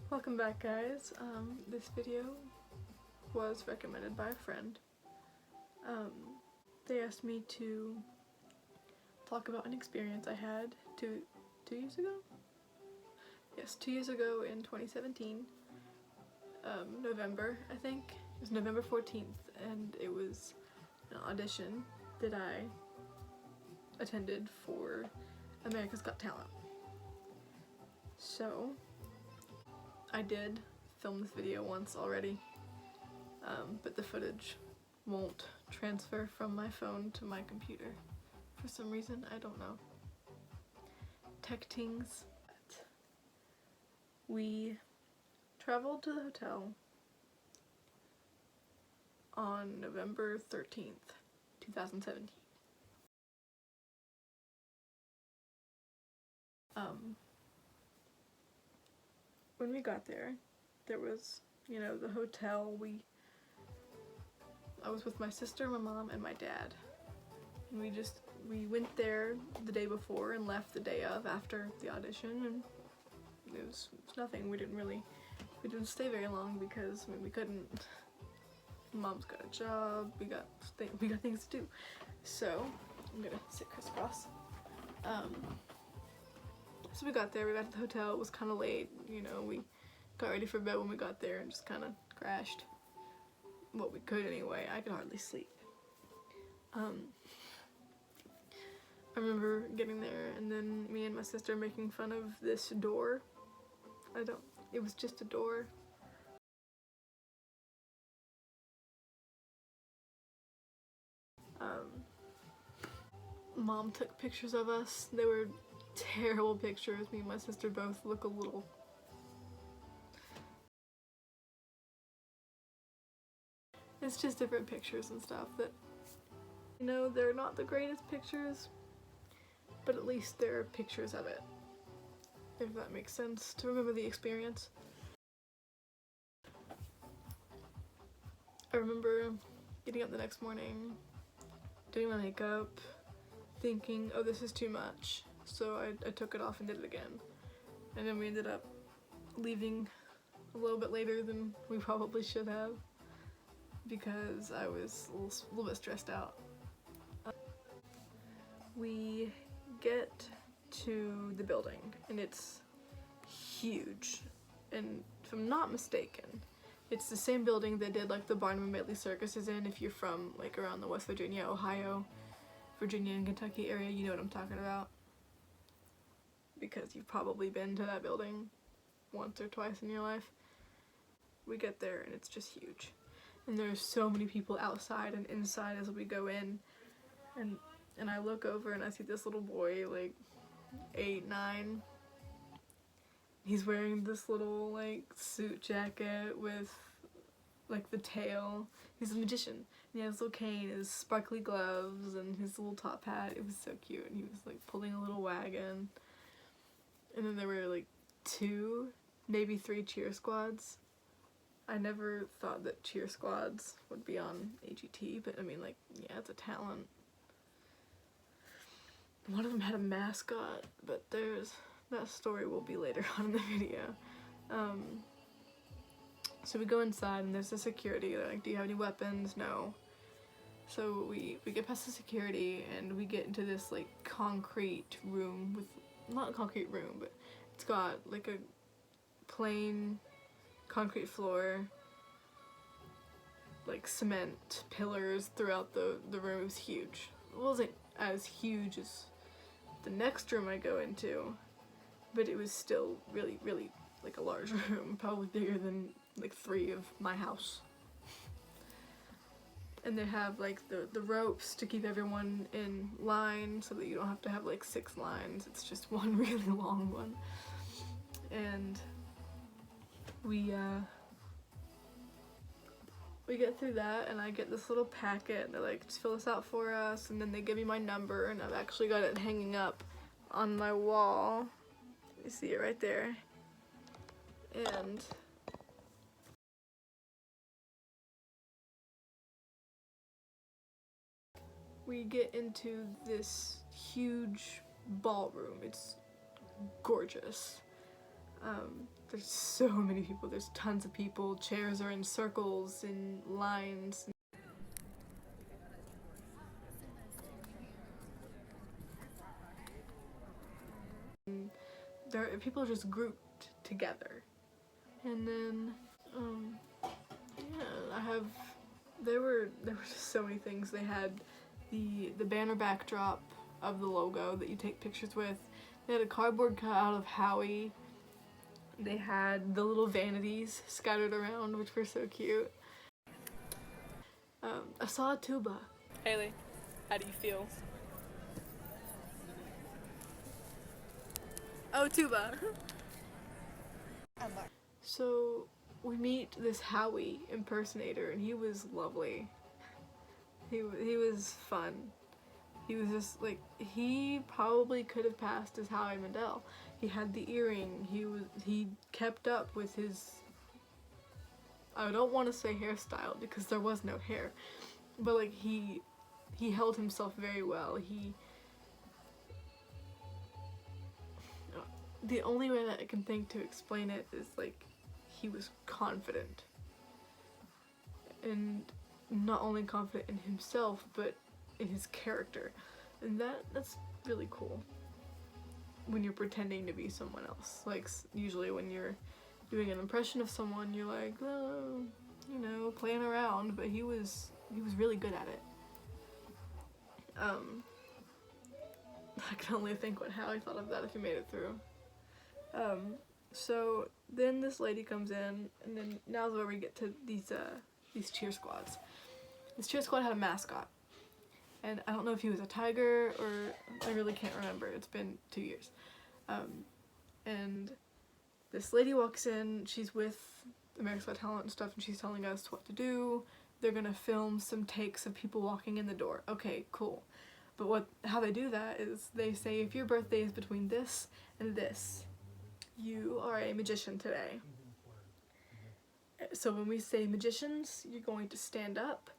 Welcome back, guys. This video was recommended by a friend. They asked me to talk about an experience I had two years ago? Yes, 2 years ago in 2017, November, I think. It was November 14th, and it was an audition that I attended for America's Got Talent. So, I did film this video once already, but the footage won't transfer from my phone to my computer for some reason. I don't know. Tech tings. We traveled to the hotel on November 13th, 2017. When we got there, there was, the hotel. I was with my sister, my mom, and my dad. And we went there the day before and left the day of after the audition, and it was nothing. We didn't stay very long because we couldn't. Mom's got a job, we got things to do. So I'm gonna sit crisscross. So we got there, we got to the hotel, it was kind of late, we got ready for bed when we got there and just kind of crashed. Well, we could anyway, I could hardly sleep. I remember getting there and then me and my sister making fun of this door. It was just a door. Mom took pictures of us. They were terrible pictures. Me and my sister both look a little... It's just different pictures and stuff that, they're not the greatest pictures, but at least there are pictures of it, if that makes sense, to remember the experience. I remember getting up the next morning, doing my makeup, thinking, oh, this is too much, so I took it off and did it again. And then we ended up leaving a little bit later than we probably should have because I was a little bit stressed out. We get to the building and it's huge, and if I'm not mistaken, it's the same building that did like the Barnum and Bailey circuses in. If you're from like around the West Virginia, Ohio, Virginia and Kentucky area, you know what I'm talking about, because you've probably been to that building once or twice in your life. We get there and it's just huge, and there's so many people outside and inside as we go in, and I look over and I see this little boy, like 8, 9. He's wearing this little like suit jacket with like the tail. He's a magician. And he has a little cane, his sparkly gloves, and his little top hat. It was so cute. And he was like pulling a little wagon. And then there were like 2, maybe 3 cheer squads. I never thought that cheer squads would be on AGT, but I mean, like, yeah, it's a talent. One of them had a mascot, but that story will be later on in the video. So we go inside and there's the security. They're like, do you have any weapons? No. So we get past the security and we get into this like concrete room with, not a concrete room, but it's got like a plain concrete floor, like cement pillars throughout the room. It was huge. It wasn't as huge as the next room I go into, but it was still really, really like a large room, probably bigger than like 3 of my house. And they have like the ropes to keep everyone in line so that you don't have to have like 6 lines. It's just one really long one. And we get through that and I get this little packet. They're like, just fill this out for us, and then they give me my number, and I've actually got it hanging up on my wall. You see it right there. And we get into this huge ballroom. It's gorgeous. There's so many people, there's tons of people, chairs are in circles, in lines. People are just grouped together. And then, yeah, there were just so many things. They had the banner backdrop of the logo that you take pictures with. They had a cardboard cutout of Howie. They had the little vanities scattered around, which were so cute. I saw a tuba. Haley, how do you feel? Oh, tuba. So we meet this Howie impersonator, and he was lovely. He was fun. He was just like, he probably could have passed as Howie Mandel. He had the earring. He kept up with his, I don't want to say hairstyle because there was no hair, but like he held himself very well. The only way that I can think to explain it is like he was confident, and not only confident in himself but in his character, and that's really cool when you're pretending to be someone else. Like usually when you're doing an impression of someone, you're like, oh, you know, playing around, but he was really good at it. I can only think what Howie thought of that if he made it through. So then this lady comes in, and then now's where we get to these cheer squads. This cheer squad had a mascot, and I don't know if he was a tiger or I really can't remember. It's been 2 years. And this lady walks in. She's with America's Got Talent and stuff, and she's telling us what to do. They're gonna film some takes of people walking in the door. Okay, cool. But how they do that is they say, if your birthday is between this and this, you are a magician today. So when we say magicians, you're going to stand up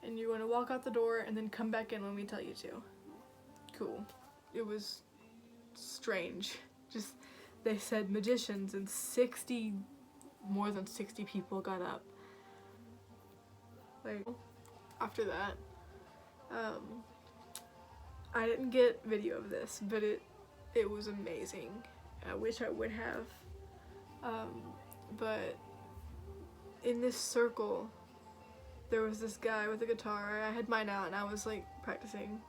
and you're going to walk out the door and then come back in when we tell you to. Cool. It was strange. Just, they said magicians and more than 60 people got up. Like, after that, I didn't get video of this, but it was amazing. I wish I would have. But in this circle, there was this guy with a guitar. I had mine out and I was like practicing.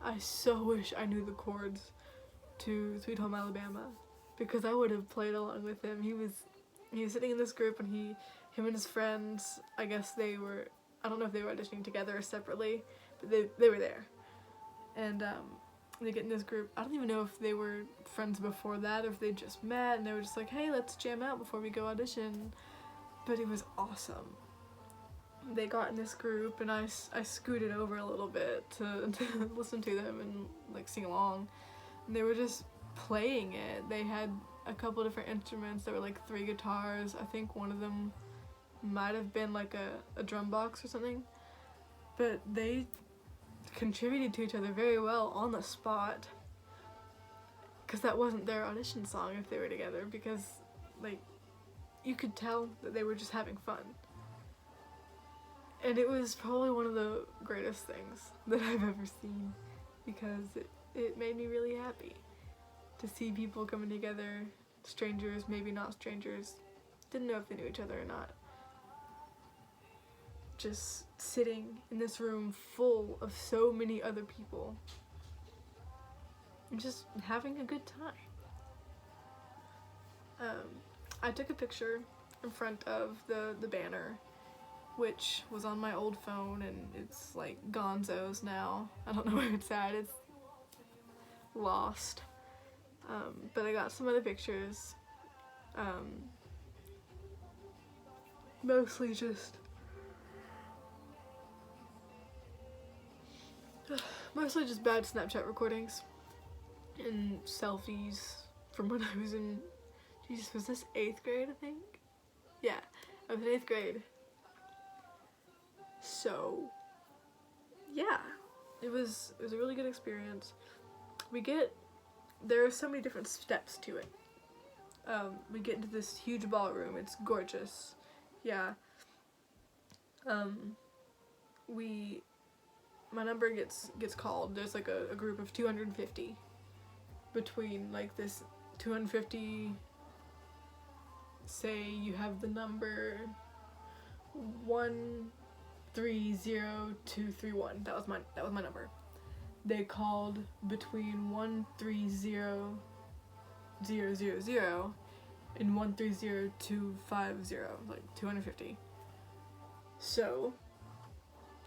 I so wish I knew the chords to Sweet Home Alabama, because I would have played along with him. He was sitting in this group, and him and his friends, I guess I don't know if they were auditioning together or separately, but they were there. And they get in this group. I don't even know if they were friends before that or if they just met and they were just like, hey, let's jam out before we go audition. But it was awesome. They got in this group, and I scooted over a little bit to listen to them and like sing along. And they were just playing it. They had a couple different instruments. There were like 3 guitars. I think one of them might have been like a drum box or something. But they contributed to each other very well on the spot, because that wasn't their audition song if they were together, because like you could tell that they were just having fun. And it was probably one of the greatest things that I've ever seen, because it made me really happy to see people coming together, strangers, maybe not strangers, didn't know if they knew each other or not, just sitting in this room full of so many other people and just having a good time. I took a picture in front of the banner, which was on my old phone, and it's like gonzo's now. I don't know where it's at. It's lost. But I got some other pictures. Mostly just bad Snapchat recordings and selfies from when I was in, Jesus, was this 8th grade, I think? Yeah, I was in 8th grade. So, yeah, it was a really good experience. There are so many different steps to it. we get into this huge ballroom. It's gorgeous. Yeah. My number gets called. There's like a group of 250 between like this 250. Say you have the number 130231. That was my number. They called between 130000 and 130250, like 250. So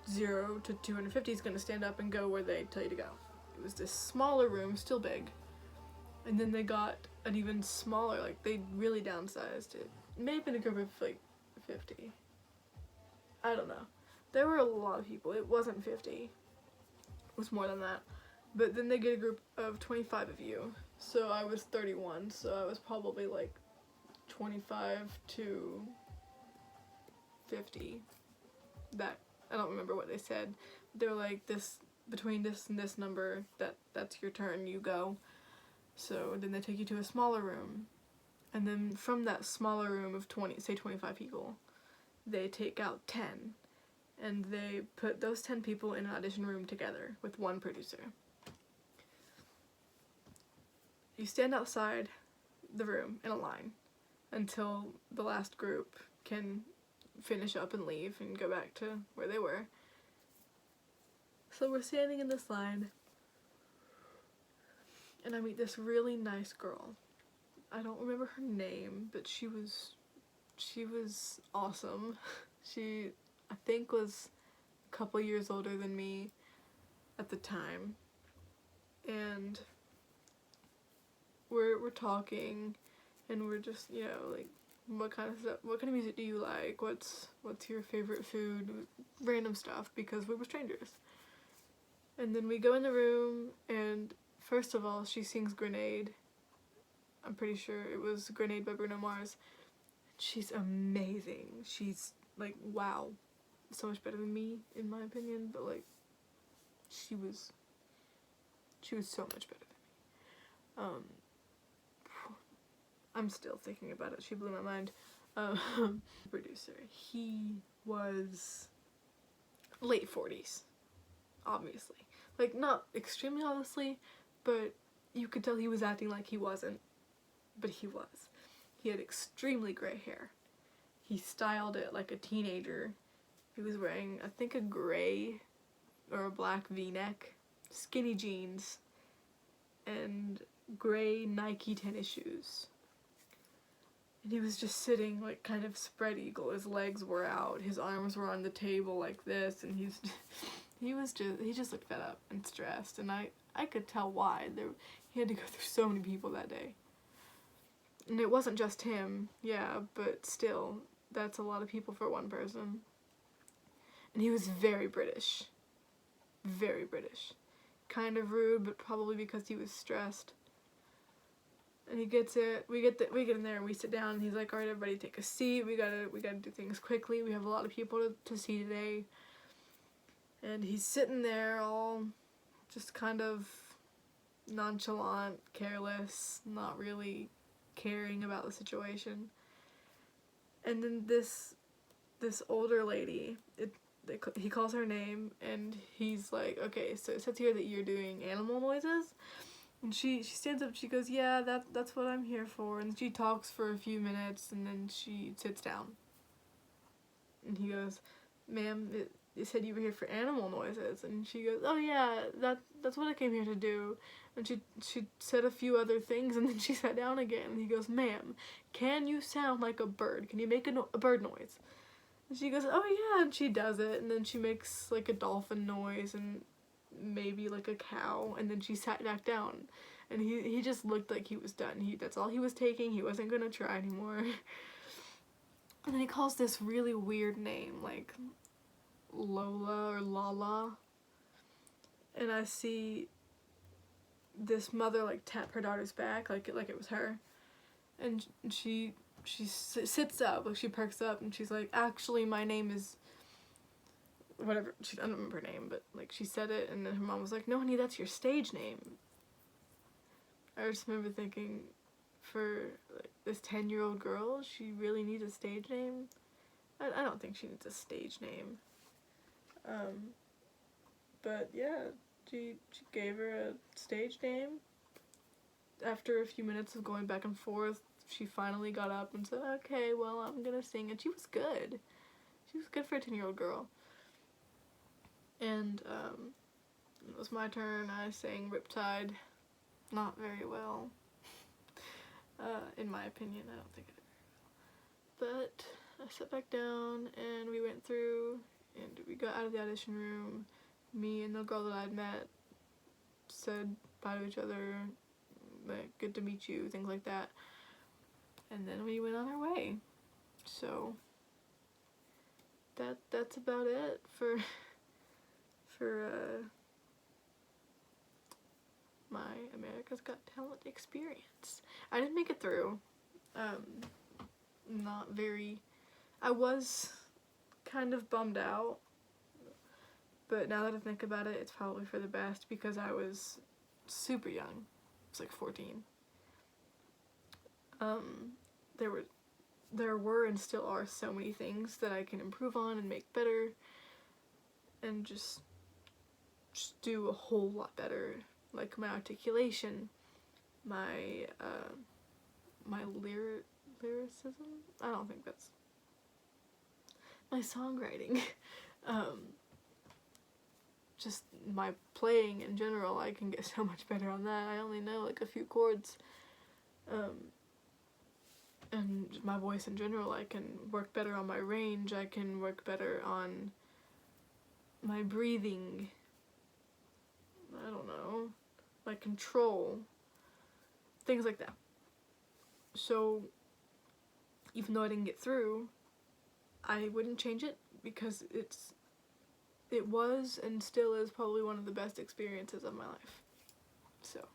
0 to 250 is going to stand up and go where they tell you to go. It was this smaller room, still big. And then they got an even smaller, like they really downsized it. It may have been a group of like 50. I don't know. There were a lot of people. It wasn't 50. It was more than that. But then they get a group of 25 of you. So I was 31, so I was probably like 25 to 50. That, I don't remember what they said. They're like, this, between this and this number, that's your turn, you go. So then they take you to a smaller room. And then from that smaller room of 25 people, they take out 10. And they put those 10 people in an audition room together with one producer. You stand outside the room in a line until the last group can finish up and leave and go back to where they were. So we're standing in this line, and I meet this really nice girl. I don't remember her name, but she was awesome. She, I think, was a couple years older than me at the time, and we're talking, and we're just, you know, like, what kind of music do you like? What's your favorite food? Random stuff, because we were strangers. And then we go in the room, and first of all, she sings Grenade. I'm pretty sure it was Grenade by Bruno Mars. She's amazing. She's like, wow, so much better than me, in my opinion, but like, she was so much better than me. I'm still thinking about it. She blew my mind. Producer. He was late 40s, obviously. Like, not extremely obviously, but you could tell he was acting like he wasn't. But he was. He had extremely gray hair. He styled it like a teenager. He was wearing, I think, a gray or a black v-neck, skinny jeans, and gray Nike tennis shoes. And he was just sitting, like, kind of spread eagle. His legs were out, his arms were on the table like this, and he just looked fed up and stressed, and I could tell why. He had to go through so many people that day. And it wasn't just him, yeah, but still, that's a lot of people for one person. And he was very British. Very British. Kind of rude, but probably because he was stressed. And he gets it, we get in there and we sit down, and he's like, alright, everybody take a seat, we gotta do things quickly, we have a lot of people to see today. And he's sitting there all just kind of nonchalant, careless, not really caring about the situation. And then this older lady, he calls her name, and he's like, okay, so it says here that you're doing animal noises. And she stands up, she goes, yeah, that's what I'm here for. And she talks for a few minutes, and then she sits down. And he goes, ma'am, it said you were here for animal noises. And she goes, oh yeah, that's what I came here to do. And she said a few other things, and then she sat down again. And he goes, ma'am, can you sound like a bird? Can you make a bird noise? And she goes, oh yeah, and she does it. And then she makes like a dolphin noise, and maybe like a cow, and then she sat back down, and he just looked like he was done. That's all he was taking. He wasn't gonna try anymore. And then he calls this really weird name, like Lola or Lala, and I see this mother like tap her daughter's back like it was her, and she sits up, like she perks up, and she's like, actually my name is whatever, I don't remember her name, but like she said it, and then her mom was like, no honey, that's your stage name. I just remember thinking, for like, this 10-year-old girl, she really needs a stage name. I don't think she needs a stage name. But yeah, she gave her a stage name. After a few minutes of going back and forth, she finally got up and said, okay, well, I'm gonna sing. And she was good. She was good for a 10-year-old girl. And it was my turn. I sang Riptide. Not very well. In my opinion, I don't think I did very well. But I sat back down and we went through and we got out of the audition room. Me and the girl that I'd met said bye to each other, like, good to meet you, things like that. And then we went on our way. So that's about it for my America's Got Talent experience. I didn't make it through. Not very. I was kind of bummed out, but now that I think about it, it's probably for the best because I was super young. I was like 14. There were and still are so many things that I can improve on and make better and just do a whole lot better. Like my articulation, my lyricism? I don't think that's... my songwriting. Just my playing in general, I can get so much better on that. I only know like a few chords. And my voice in general, I can work better on my range, I can work better on my breathing, I don't know, my control, things like that. So, even though I didn't get through, I wouldn't change it because it was and still is probably one of the best experiences of my life. So,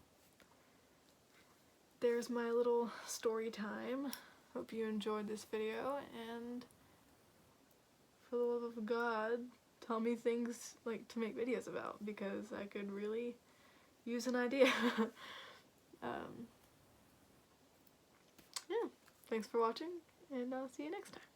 there's my little story time. Hope you enjoyed this video, and for the love of God, tell me things like to make videos about because I could really use an idea. Yeah, thanks for watching, and I'll see you next time.